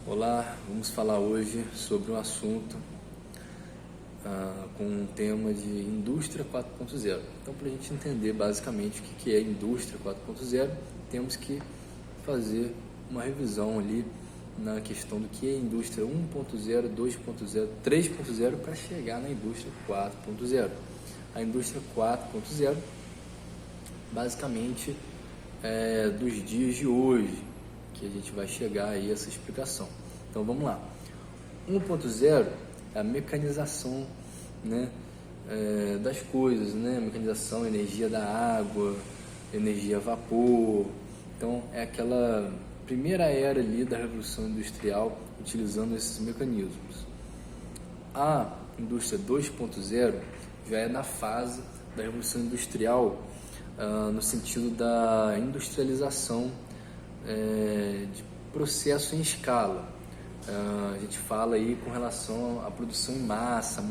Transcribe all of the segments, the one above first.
Olá, vamos falar hoje sobre um assunto com um tema de indústria 4.0. Então, para a gente entender basicamente o que é indústria 4.0, temos que fazer uma revisão ali na questão do que é indústria 1.0, 2.0, 3.0 para chegar na indústria 4.0. A indústria 4.0 basicamente é dos dias de hoje que a gente vai chegar aí a essa explicação. Então vamos lá. 1.0 é a mecanização, né, das coisas, né? Mecanização, energia da água, energia a vapor. Então é aquela primeira era ali da Revolução Industrial utilizando esses mecanismos. A indústria 2.0 já é na fase da Revolução Industrial, no sentido da industrialização de processo em escala. A gente fala aí com relação à produção em massa,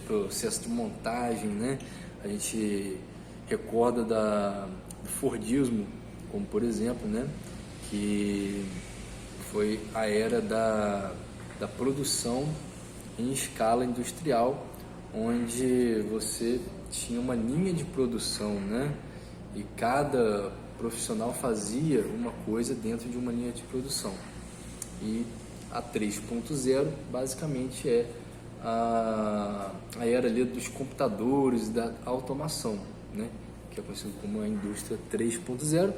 processo de montagem, né? A gente recorda do Fordismo, como por exemplo, né? Que foi a era da produção em escala industrial, onde você tinha uma linha de produção, né? E cada profissional fazia uma coisa dentro de uma linha de produção. E a 3.0 basicamente é a era ali dos computadores, da automação, né? Que é conhecido como a indústria 3.0.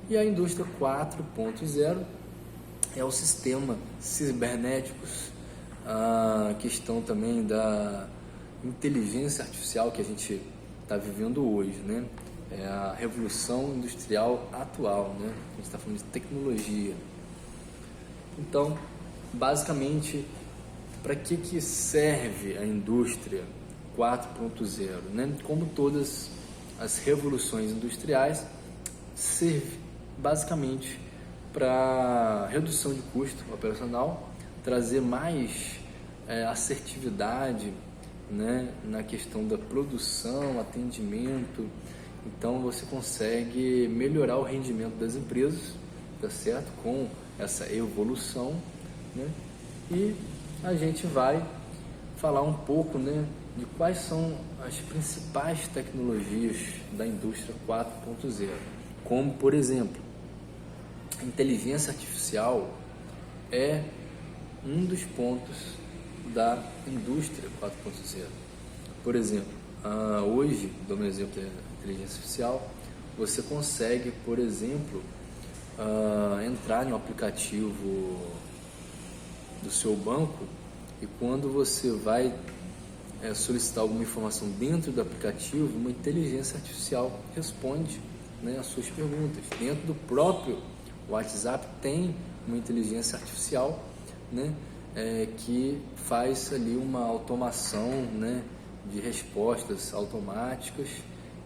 E a indústria 4.0 é o sistema cibernéticos, a questão também da inteligência artificial que a gente está vivendo hoje, né? É a revolução industrial atual, né? A gente está falando de tecnologia. Então, basicamente, para que serve a indústria 4.0, né? Como todas as revoluções industriais, serve basicamente para redução de custo operacional, trazer mais assertividade, né, na questão da produção, atendimento. Então você consegue melhorar o rendimento das empresas, tá certo? Com essa evolução, né? E a gente vai falar um pouco, né, de quais são as principais tecnologias da indústria 4.0, como por exemplo, a inteligência artificial é um dos pontos da indústria 4.0. Por exemplo, hoje, dando um exemplo da inteligência artificial, você consegue, por exemplo, entrar em um aplicativo do seu banco e quando você vai solicitar alguma informação dentro do aplicativo, uma inteligência artificial responde, né, as suas perguntas. Dentro do próprio WhatsApp tem uma inteligência artificial, né, que faz ali uma automação, né, de respostas automáticas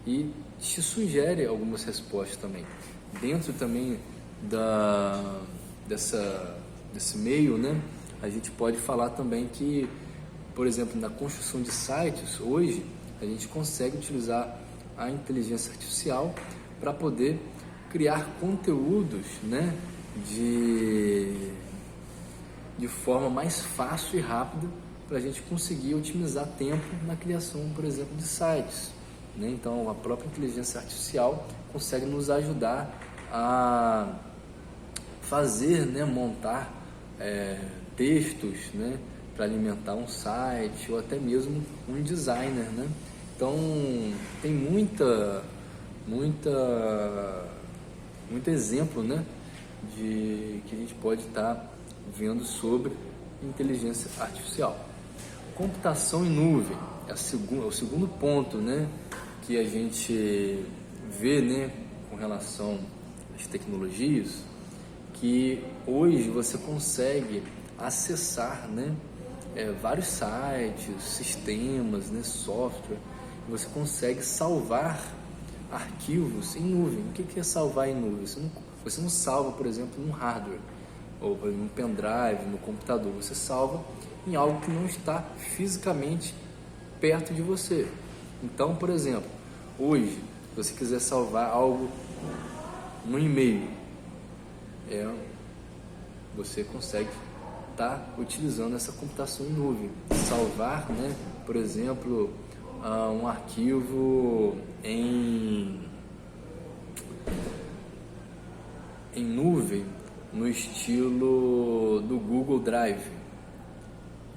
e te sugere algumas respostas também. Dentro também desse meio, né, a gente pode falar também que, por exemplo, na construção de sites, hoje a gente consegue utilizar a inteligência artificial para poder criar conteúdos, né, de forma mais fácil e rápida para a gente conseguir otimizar tempo na criação, por exemplo, de sites, né? Então, a própria inteligência artificial consegue nos ajudar a fazer, né, montar textos, né, para alimentar um site ou até mesmo um designer, né? Então, tem muito exemplo, né, que a gente pode estar vendo sobre inteligência artificial. Computação em nuvem é o segundo ponto, né, que a gente vê, né, com relação às tecnologias, que hoje você consegue acessar, né, vários sites, sistemas, né, software, você consegue salvar arquivos em nuvem. O que é salvar em nuvem? Você não salva, por exemplo, num hardware ou em um pendrive, no computador. Você salva em algo que não está fisicamente perto de você. Então, por exemplo, hoje, se você quiser salvar algo no e-mail, você consegue estar utilizando essa computação em nuvem, salvar, né, por exemplo, um arquivo em nuvem no estilo do Google Drive.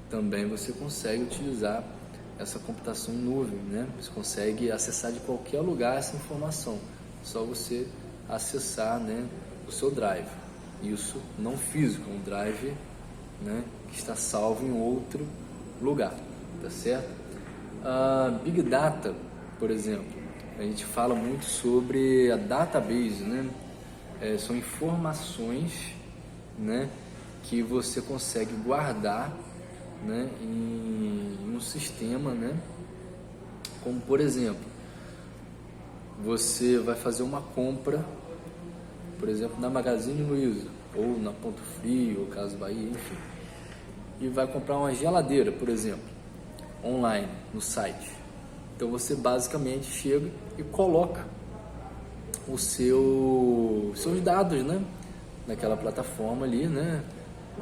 Também você consegue utilizar essa computação em nuvem, né? Você consegue acessar de qualquer lugar essa informação, só você acessar, né, o seu drive. Isso não físico, um drive, né, que está salvo em outro lugar, tá certo? Big Data, por exemplo, a gente fala muito sobre a database, né? São informações, né, que você consegue guardar, né, em um sistema, né, como por exemplo, você vai fazer uma compra, por exemplo, na Magazine Luiza ou na Ponto Frio, ou Casas Bahia, enfim, e vai comprar uma geladeira, por exemplo, online, no site. Então você basicamente chega e coloca os seus dados, né, naquela plataforma ali, né,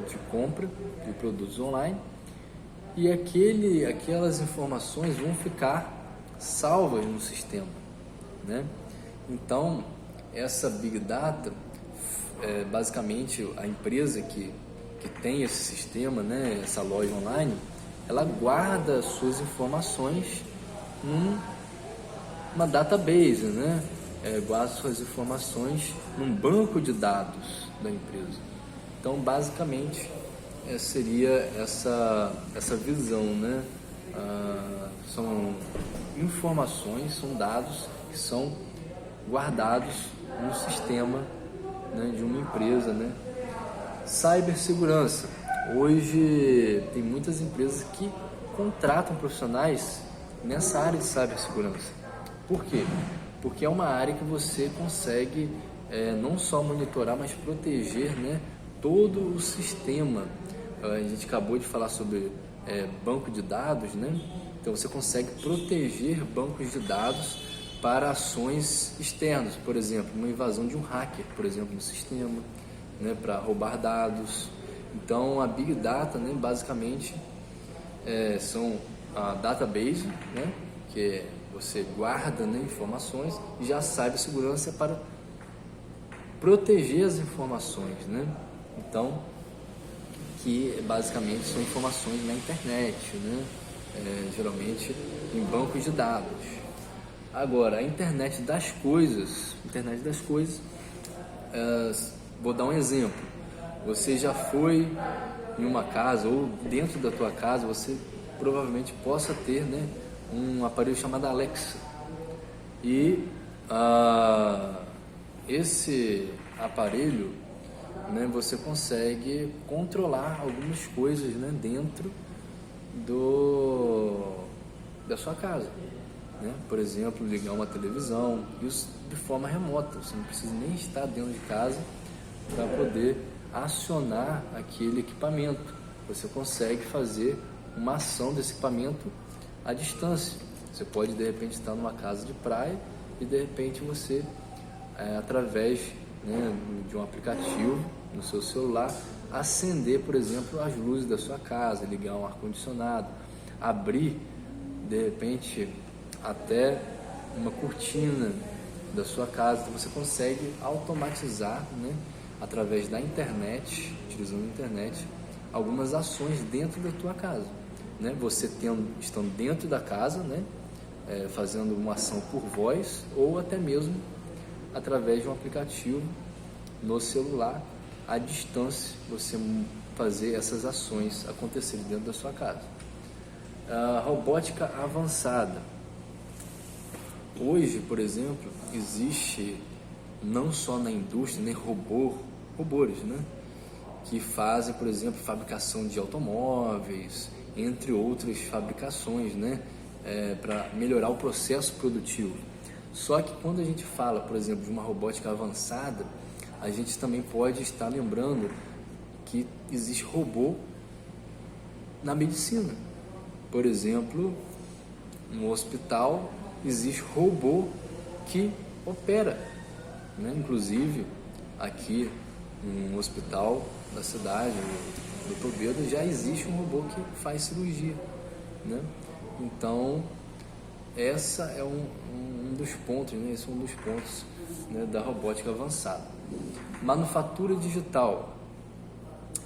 de compra de produtos online, e aquelas informações vão ficar salvas no sistema, né? Então essa Big Data, basicamente a empresa que tem esse sistema, né, essa loja online, ela guarda suas informações numa database, né? Guarda suas informações num banco de dados da empresa. Então, basicamente, seria essa visão, né? São informações, são dados que são guardados no sistema, né, de uma empresa, né? Cibersegurança. Hoje tem muitas empresas que contratam profissionais nessa área de cibersegurança. Por quê? Porque é uma área que você consegue não só monitorar, mas proteger, né, todo o sistema. A gente acabou de falar sobre banco de dados, né? Então você consegue proteger bancos de dados para ações externas, por exemplo, uma invasão de um hacker, por exemplo, no sistema, né, para roubar dados. Então a Big Data, né, basicamente são a database, né, que você guarda, né, informações, e já cibersegurança para proteger as informações, né? Então, que basicamente são informações na internet, né? Geralmente em bancos de dados. Agora, a internet das coisas, vou dar um exemplo. Você já foi em uma casa, ou dentro da tua casa, você provavelmente possa ter, né, um aparelho chamado Alexa. E esse aparelho, né, você consegue controlar algumas coisas, né, dentro da sua casa, né? Por exemplo, ligar uma televisão, isso de forma remota. Você não precisa nem estar dentro de casa para poder acionar aquele equipamento. Você consegue fazer uma ação desse equipamento à distância. Você pode de repente estar numa casa de praia e de repente você, através, né, de um aplicativo no seu celular, acender, por exemplo, as luzes da sua casa, ligar um ar-condicionado, abrir de repente até uma cortina da sua casa. Então, você consegue automatizar, né, através da internet, utilizando a internet, algumas ações dentro da tua casa, né? Você estando dentro da casa, né, fazendo uma ação por voz, ou até mesmo através de um aplicativo no celular, à distância, você fazer essas ações acontecerem dentro da sua casa. Robótica avançada. Hoje, por exemplo, existe não só na indústria, né, robôs, né, que fazem, por exemplo, fabricação de automóveis, entre outras fabricações, né, para melhorar o processo produtivo. Só que quando a gente fala, por exemplo, de uma robótica avançada, a gente também pode estar lembrando que existe robô na medicina. Por exemplo, no hospital existe robô que opera, né? Inclusive aqui no hospital da cidade, do Toledo, já existe um robô que faz cirurgia, né? Então, essa é um dos pontos, né? Esse é um dos pontos, né, da robótica avançada. Manufatura digital.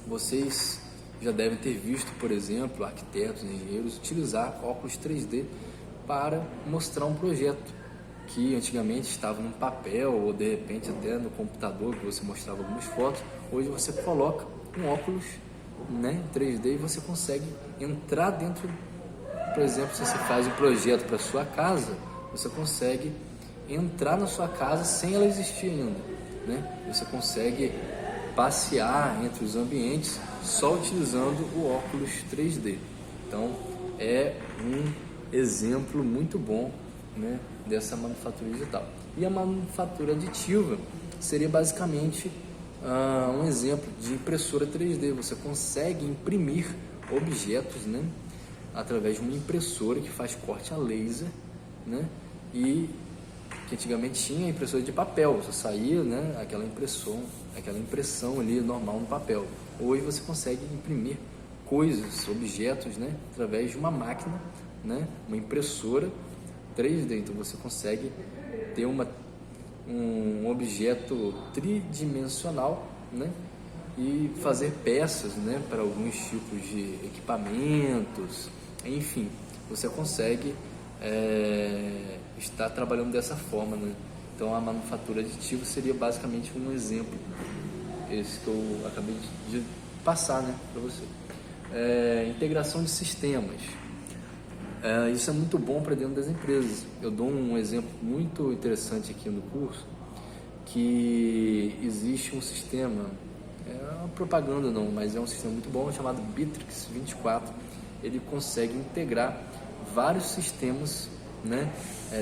Vocês já devem ter visto, por exemplo, arquitetos, engenheiros utilizar óculos 3D para mostrar um projeto que antigamente estava no papel ou de repente até no computador, que você mostrava algumas fotos. Hoje você coloca um óculos, né, 3D e você consegue entrar dentro. Por exemplo, se você faz um projeto para sua casa, você consegue entrar na sua casa sem ela existir ainda, né? Você consegue passear entre os ambientes só utilizando o óculos 3D. Então, é um exemplo muito bom, né, dessa manufatura digital. E a manufatura aditiva seria basicamente um exemplo de impressora 3D. Você consegue imprimir objetos, né, através de uma impressora que faz corte a laser, né, e que antigamente tinha impressora de papel, você saía, né, aquela impressão ali normal no papel. Hoje você consegue imprimir coisas, objetos, né, através de uma máquina, né, uma impressora 3D. Então você consegue ter um objeto tridimensional, né, e fazer peças, né, para alguns tipos de equipamentos, enfim, você consegue estar trabalhando dessa forma, né? Então a manufatura aditiva seria basicamente um exemplo, esse que eu acabei de passar, né, para você. Integração de sistemas. Isso é muito bom para dentro das empresas. Eu dou um exemplo muito interessante aqui no curso, que existe um sistema, é uma propaganda não, mas é um sistema muito bom chamado Bitrix 24. Ele consegue integrar vários sistemas, né,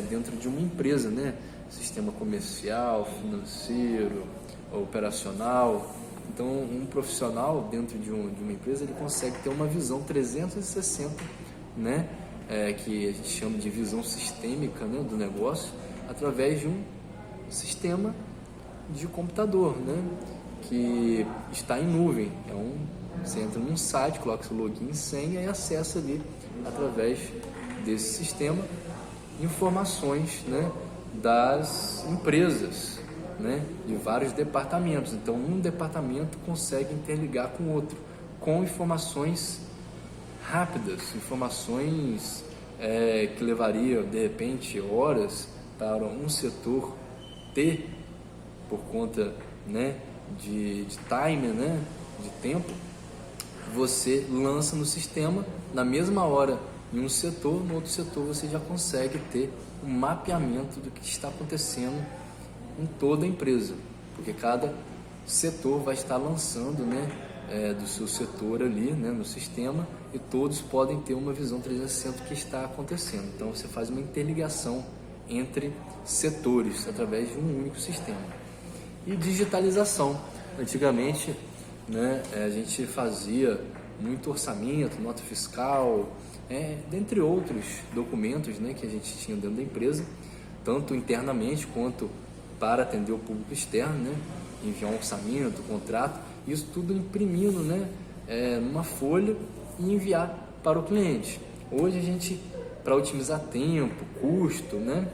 dentro de uma empresa, né? Sistema comercial, financeiro, operacional. Então, um profissional dentro de uma empresa, ele consegue ter uma visão 360, né, que a gente chama de visão sistêmica, né, do negócio, através de um sistema de computador, né, que está em nuvem. Você entra num site, coloca seu login e senha e acessa ali, através desse sistema, informações, né, das empresas, né, de vários departamentos. Então, um departamento consegue interligar com o outro, com informações rápidas, informações que levaria, de repente, horas para um setor ter, por conta, né, de timer, né, de tempo. Você lança no sistema, na mesma hora em um setor, no outro setor você já consegue ter um mapeamento do que está acontecendo em toda a empresa, porque cada setor vai estar lançando, né, do seu setor ali, né, no sistema, e todos podem ter uma visão 360 do que está acontecendo. Então você faz uma interligação entre setores através de um único sistema. E digitalização. Antigamente, né, a gente fazia muito orçamento, nota fiscal, dentre outros documentos, né, que a gente tinha dentro da empresa, tanto internamente quanto para atender o público externo, né, enviar um orçamento, contrato, isso tudo imprimindo, né, numa folha e enviar para o cliente. Hoje a gente, para otimizar tempo, custo, né,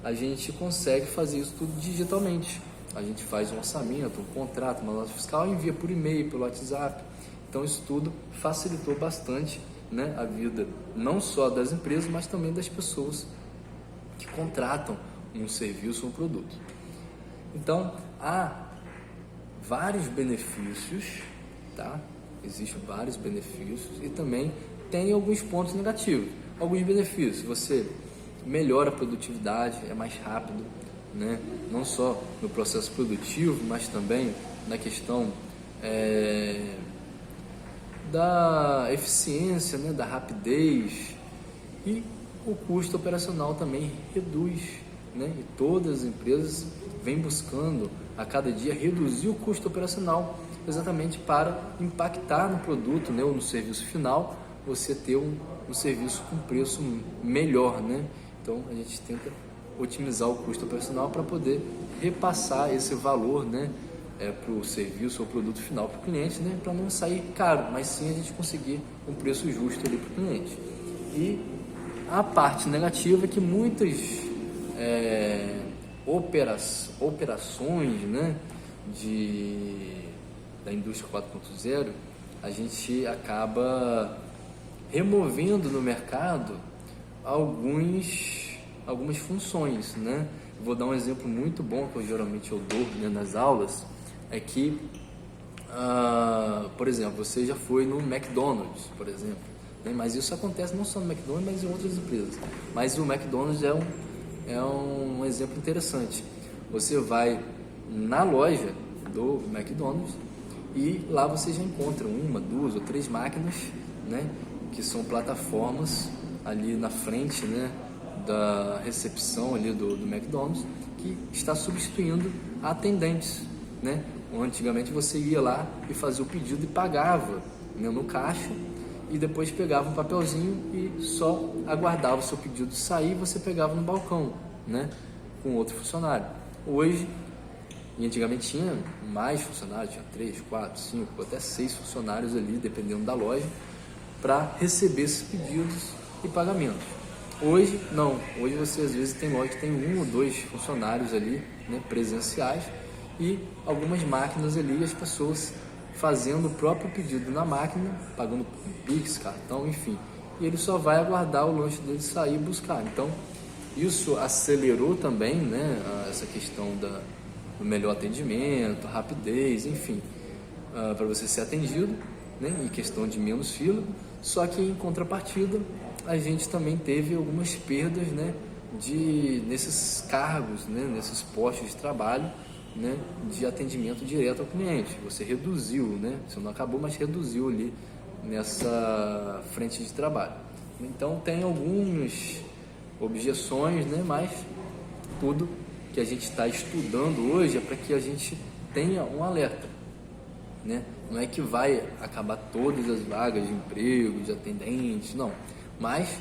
a gente consegue fazer isso tudo digitalmente. A gente faz um orçamento, um contrato, uma nota fiscal, envia por e-mail, pelo WhatsApp. Então isso tudo facilitou bastante, né, a vida não só das empresas, mas também das pessoas que contratam um serviço ou um produto. Então há vários benefícios, tá? Existem vários benefícios e também tem alguns pontos negativos. Alguns benefícios: você melhora a produtividade, é mais rápido, né? Não só no processo produtivo, mas também na questão da eficiência, né? Da rapidez, e o custo operacional também reduz, né? E todas as empresas vêm buscando a cada dia reduzir o custo operacional, exatamente para impactar no produto, né? Ou no serviço final, você ter um serviço com preço melhor, né? Então a gente tenta otimizar o custo operacional para poder repassar esse valor, né, para o serviço ou produto final para o cliente, né, para não sair caro, mas sim a gente conseguir um preço justo ali para o cliente. E a parte negativa é que muitas operações, né, da indústria 4.0, a gente acaba removendo no mercado algumas funções, né? Vou dar um exemplo muito bom que geralmente eu dou, né, nas aulas, é que, por exemplo, você já foi no McDonald's, por exemplo, né? Mas isso acontece não só no McDonald's, mas em outras empresas. Mas o McDonald's é um exemplo interessante. Você vai na loja do McDonald's e lá você já encontra 1, 2 ou 3 máquinas, né, que são plataformas ali na frente, né, da recepção ali do McDonald's, que está substituindo atendentes, né? Antigamente você ia lá e fazia o pedido e pagava, né, no caixa, e depois pegava um papelzinho e só aguardava o seu pedido sair e você pegava no balcão, né, com outro funcionário. Hoje, e antigamente tinha mais funcionários, tinha 3, 4, 5, até 6 funcionários ali, dependendo da loja, para receber esses pedidos e pagamentos. Hoje, não. Hoje você às vezes tem loja que tem 1 ou 2 funcionários ali, né, presenciais, e algumas máquinas ali, as pessoas fazendo o próprio pedido na máquina, pagando Pix, cartão, enfim. E ele só vai aguardar o lanche dele sair e buscar. Então, isso acelerou também, né, essa questão do melhor atendimento, rapidez, enfim, para você ser atendido, né, em questão de menos fila. Só que em contrapartida a gente também teve algumas perdas, né, nesses cargos, né, nesses postos de trabalho, né, de atendimento direto ao cliente. Você reduziu, né, você não acabou, mas reduziu ali nessa frente de trabalho. Então tem algumas objeções, né, mas tudo que a gente está estudando hoje é para que a gente tenha um alerta, né? Não é que vai acabar todas as vagas de emprego, de atendentes, não. Mas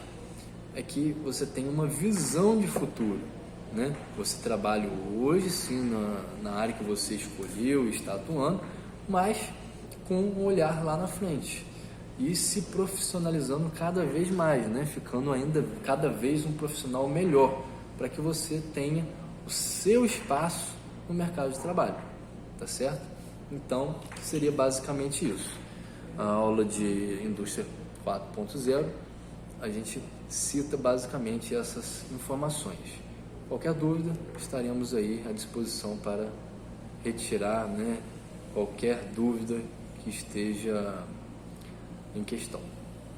é que você tem uma visão de futuro, né? Você trabalha hoje, sim, na área que você escolheu e está atuando, mas com um olhar lá na frente. E se profissionalizando cada vez mais, né? Ficando ainda cada vez um profissional melhor, para que você tenha o seu espaço no mercado de trabalho, tá certo? Então, seria basicamente isso. A aula de Indústria 4.0, a gente cita basicamente essas informações. Qualquer dúvida, estaremos aí à disposição para retirar, né, qualquer dúvida que esteja em questão.